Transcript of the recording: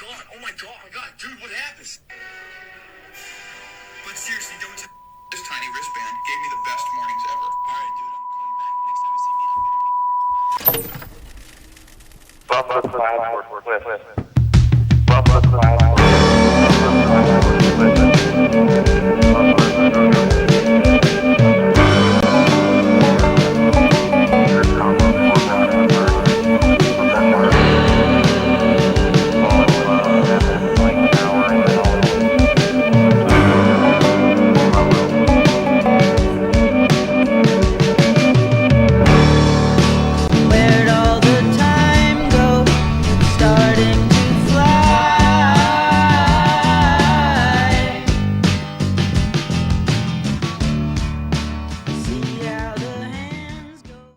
God, dude, what happened? But seriously, don't tell this tiny wristband gave me the best mornings ever. All right, dude, I'm calling you back. Next time you see me, I'm gonna be. Bumper cloud for Cliff. Bumper cloud